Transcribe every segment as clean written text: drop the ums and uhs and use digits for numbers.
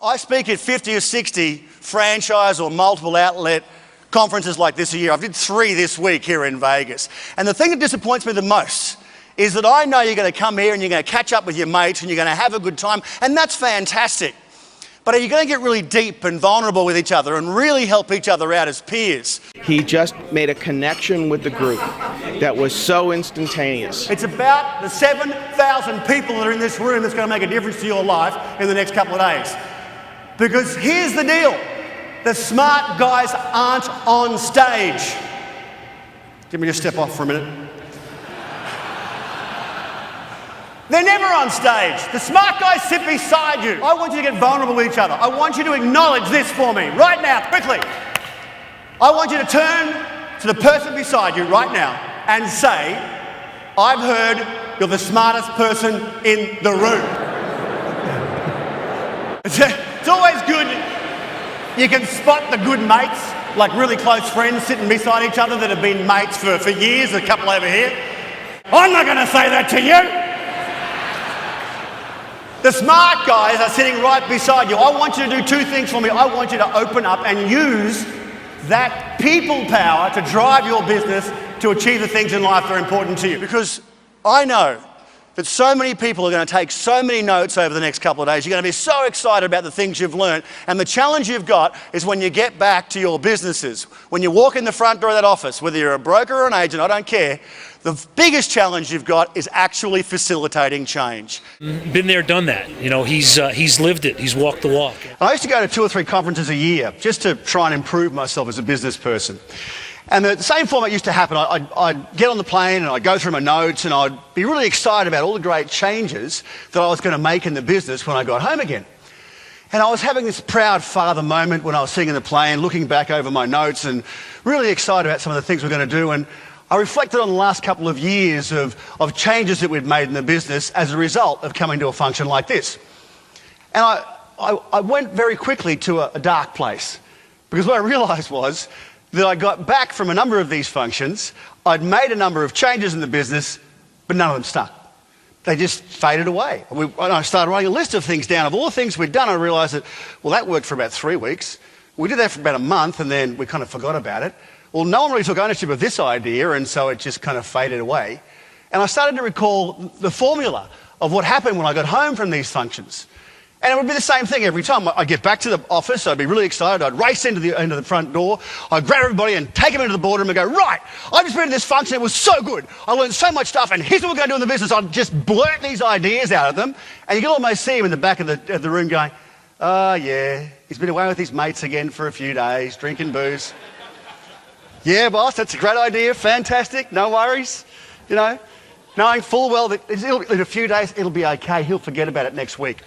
I speak at 50 or 60 franchise or multiple outlet conferences like this a year. I did 3 this week here in Vegas. And the thing that disappoints me the most is that I know you're going to come here and you're going to catch up with your mates and you're going to have a good time, and that's fantastic. But are you going to get really deep and vulnerable with each other and really help each other out as peers? He just made a connection with the group that was so instantaneous. It's about the 7,000 people that are in this room that's going to make a difference to your life in the next couple of days. Because here's the deal. The smart guys aren't on stage. Let me just step off for a minute. They're never on stage. The smart guys sit beside you. I want you to get vulnerable with each other. I want you to acknowledge this for me right now, quickly. I want you to turn to the person beside you right now and say, I've heard you're the smartest person in the room. It's always good. You can spot the good mates, like really close friends sitting beside each other that have been mates for years, a couple over here. I'm not going to say that to you. The smart guys are sitting right beside you. I want you to do 2 things for me. I want you to open up and use that people power to drive your business to achieve the things in life that are important to you. Because I know that so many people are going to take so many notes over the next couple of days. You're going to be so excited about the things you've learned. And the challenge you've got is when you get back to your businesses, when you walk in the front door of that office, whether you're a broker or an agent, I don't care, the biggest challenge you've got is actually facilitating change. Been there, done that. You know, he's lived it. He's walked the walk. I used to go to 2 or 3 conferences a year just to try and improve myself as a business person. And the same format used to happen. I'd get on the plane and I'd go through my notes and I'd be really excited about all the great changes that I was going to make in the business when I got home again. And I was having this proud father moment when I was sitting in the plane, looking back over my notes and really excited about some of the things we're going to do. And I reflected on the last couple of years of changes that we'd made in the business as a result of coming to a function like this. And I went very quickly to a dark place, because what I realised was that I got back from a number of these functions, I'd made a number of changes in the business, but none of them stuck. They just faded away. And I started writing a list of things down. Of all the things we'd done, I realised that, well, that worked for about 3 weeks. We did that for about a month, and then we kind of forgot about it. Well, no one really took ownership of this idea, and so it just kind of faded away. And I started to recall the formula of what happened when I got home from these functions. And it would be the same thing every time. I'd get back to the office, I'd be really excited, I'd race into the front door, I'd grab everybody and take them into the boardroom and go, right, I've just been to this function, it was so good, I learned so much stuff, and here's what we're going to do in the business. I'd just blurt these ideas out of them, and you can almost see him in the back of the room going, oh yeah, he's been away with his mates again for a few days, drinking booze. Yeah, boss, that's a great idea, fantastic, no worries, you know, knowing full well that in a few days it'll be okay, he'll forget about it next week.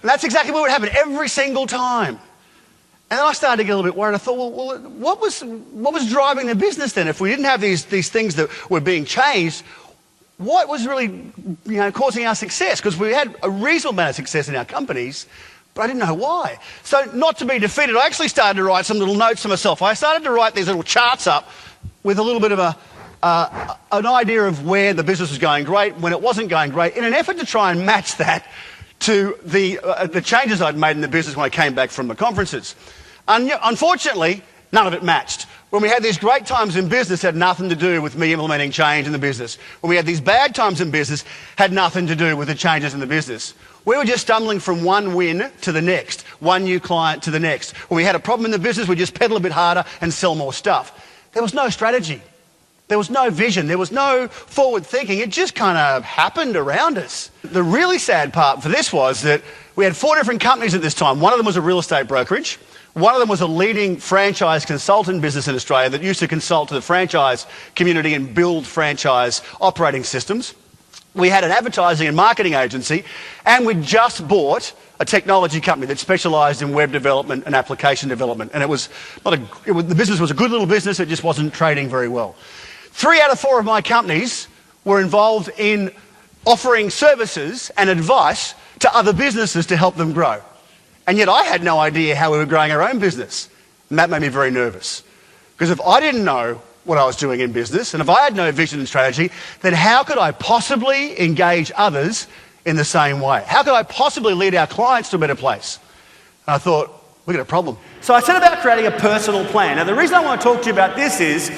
And that's exactly what would happen every single time. And then I started to get a little bit worried. I thought, well, what was driving the business then? If we didn't have these things that were being changed, what was really causing our success? Because we had a reasonable amount of success in our companies, but I didn't know why. So not to be defeated, I actually started to write some little notes to myself. I started to write these little charts up with a little bit of an idea of where the business was going great, when it wasn't going great, in an effort to try and match that to the changes I'd made in the business when I came back from the conferences. And unfortunately, none of it matched. When we had these great times in business, it had nothing to do with me implementing change in the business. When we had these bad times in business, had nothing to do with the changes in the business. We were just stumbling from one win to the next, one new client to the next. When we had a problem in the business, we'd just pedal a bit harder and sell more stuff. There was no strategy. There was no vision, there was no forward thinking, it just kind of happened around us. The really sad part for this was that we had 4 different companies at this time. One of them was a real estate brokerage, one of them was a leading franchise consultant business in Australia that used to consult to the franchise community and build franchise operating systems. We had an advertising and marketing agency, and we just bought a technology company that specialised in web development and application development. And the business was a good little business, it just wasn't trading very well. 3 out of 4 of my companies were involved in offering services and advice to other businesses to help them grow. And yet I had no idea how we were growing our own business. And that made me very nervous. Because if I didn't know what I was doing in business, and if I had no vision and strategy, then how could I possibly engage others in the same way? How could I possibly lead our clients to a better place? And I thought, we got a problem. So I set about creating a personal plan. Now the reason I want to talk to you about this is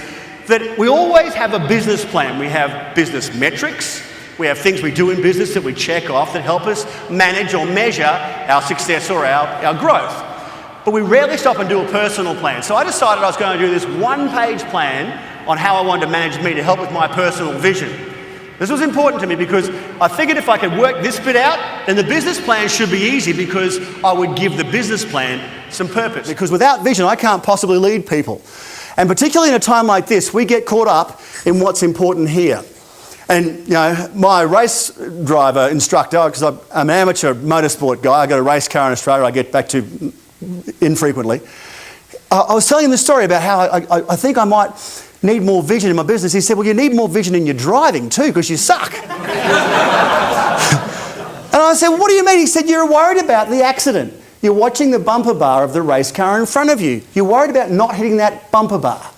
that we always have a business plan. We have business metrics. We have things we do in business that we check off that help us manage or measure our success or our growth. But we rarely stop and do a personal plan. So I decided I was going to do this one-page plan on how I wanted to manage me to help with my personal vision. This was important to me because I figured if I could work this bit out, then the business plan should be easy because I would give the business plan some purpose. Because without vision, I can't possibly lead people. And particularly in a time like this, we get caught up in what's important here. And, you know, my race driver instructor, because I'm an amateur motorsport guy, I got a race car in Australia I get back to infrequently. I was telling him the story about how I think I might need more vision in my business. He said, well, you need more vision in your driving too, because you suck. And I said, well, what do you mean? He said, you're worried about the accident. You're watching the bumper bar of the race car in front of you. You're worried about not hitting that bumper bar.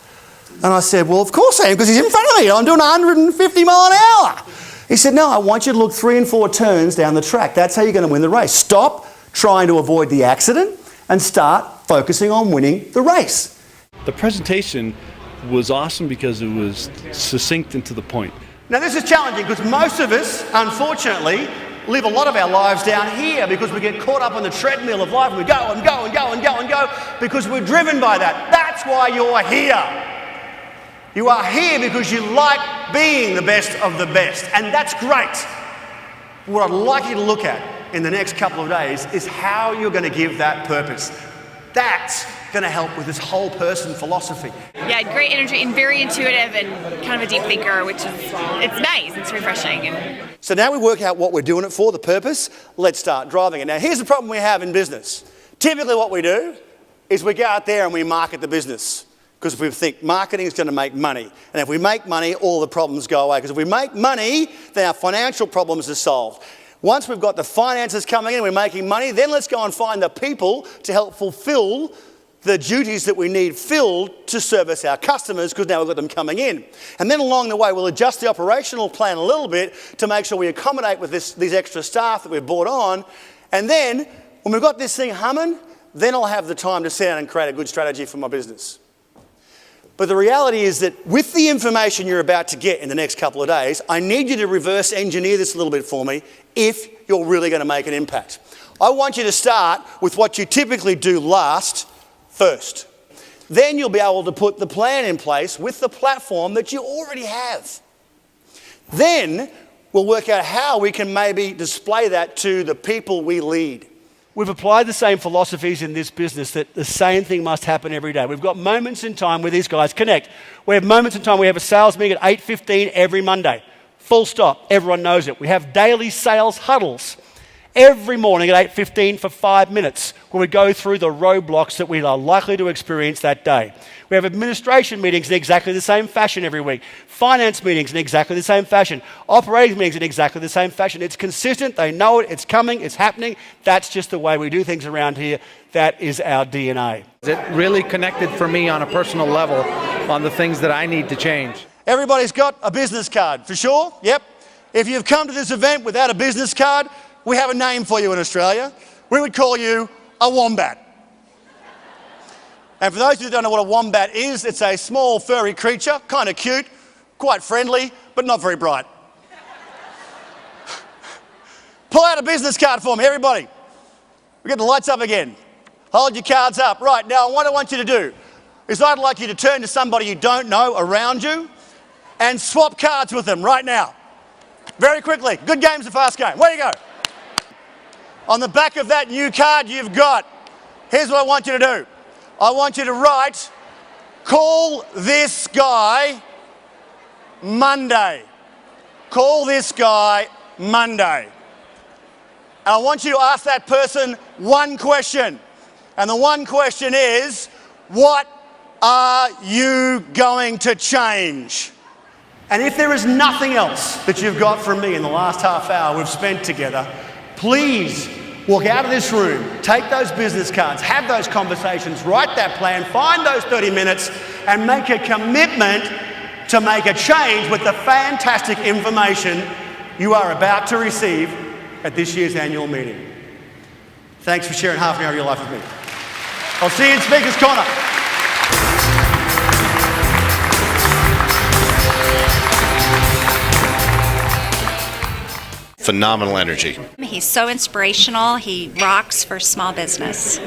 And I said, well, of course I am, because he's in front of me. I'm doing 150 mile an hour. He said, no, I want you to look 3 and 4 turns down the track. That's how you're going to win the race. Stop trying to avoid the accident and start focusing on winning the race. The presentation was awesome because it was succinct and to the point. Now this is challenging because most of us, unfortunately, live a lot of our lives down here because we get caught up on the treadmill of life and we go and go and go and go and go because we're driven by that. That's why you're here. You are here because you like being the best of the best, and that's great. What I'd like you to look at in the next couple of days is how you're going to give that purpose. That's going to help with this whole person philosophy. Yeah, great energy and very intuitive and kind of a deep thinker, which is, it's nice, it's refreshing. So now we work out what we're doing it for, the purpose. Let's start driving it. Now here's the problem we have in business. Typically what we do is we go out there and we market the business because we think marketing is going to make money. And if we make money, all the problems go away. Because if we make money, then our financial problems are solved. Once we've got the finances coming in and we're making money, then let's go and find the people to help fulfill the duties that we need filled to service our customers, because now we've got them coming in. And then along the way, we'll adjust the operational plan a little bit to make sure we accommodate with these extra staff that we've brought on. And then when we've got this thing humming, then I'll have the time to sit down and create a good strategy for my business. But the reality is that with the information you're about to get in the next couple of days, I need you to reverse engineer this a little bit for me if you're really going to make an impact. I want you to start with what you typically do last first. Then you'll be able to put the plan in place with the platform that you already have. Then we'll work out how we can maybe display that to the people we lead. We've applied the same philosophies in this business that the same thing must happen every day. We've got moments in time where these guys connect. We have moments in time, we have a sales meeting at 8:15 every Monday. Full stop, everyone knows it. We have daily sales huddles every morning at 8:15 for 5 minutes where we go through the roadblocks that we are likely to experience that day. We have administration meetings in exactly the same fashion every week. Finance meetings in exactly the same fashion. Operating meetings in exactly the same fashion. It's consistent, they know it, it's coming, it's happening. That's just the way we do things around here. That is our DNA. It really connected for me on a personal level on the things that I need to change. Everybody's got a business card, for sure? Yep. If you've come to this event without a business card, we have a name for you in Australia. We would call you a wombat. And for those of you who don't know what a wombat is, it's a small furry creature, kind of cute, quite friendly, but not very bright. Pull out a business card for me, everybody. We'll get the lights up again. Hold your cards up. Right, now what I want you to do is I'd like you to turn to somebody you don't know around you and swap cards with them right now. Very quickly. Good game's a fast game. Where you go? On the back of that new card you've got, here's what I want you to do. I want you to write, call this guy Monday. Call this guy Monday. And I want you to ask that person one question. And the one question is, what are you going to change? And if there is nothing else that you've got from me in the last half hour we've spent together, please walk out of this room, take those business cards, have those conversations, write that plan, find those 30 minutes and make a commitment to make a change with the fantastic information you are about to receive at this year's annual meeting. Thanks for sharing half an hour of your life with me. I'll see you in Speaker's Corner. Phenomenal energy. He's so inspirational. He rocks for small business.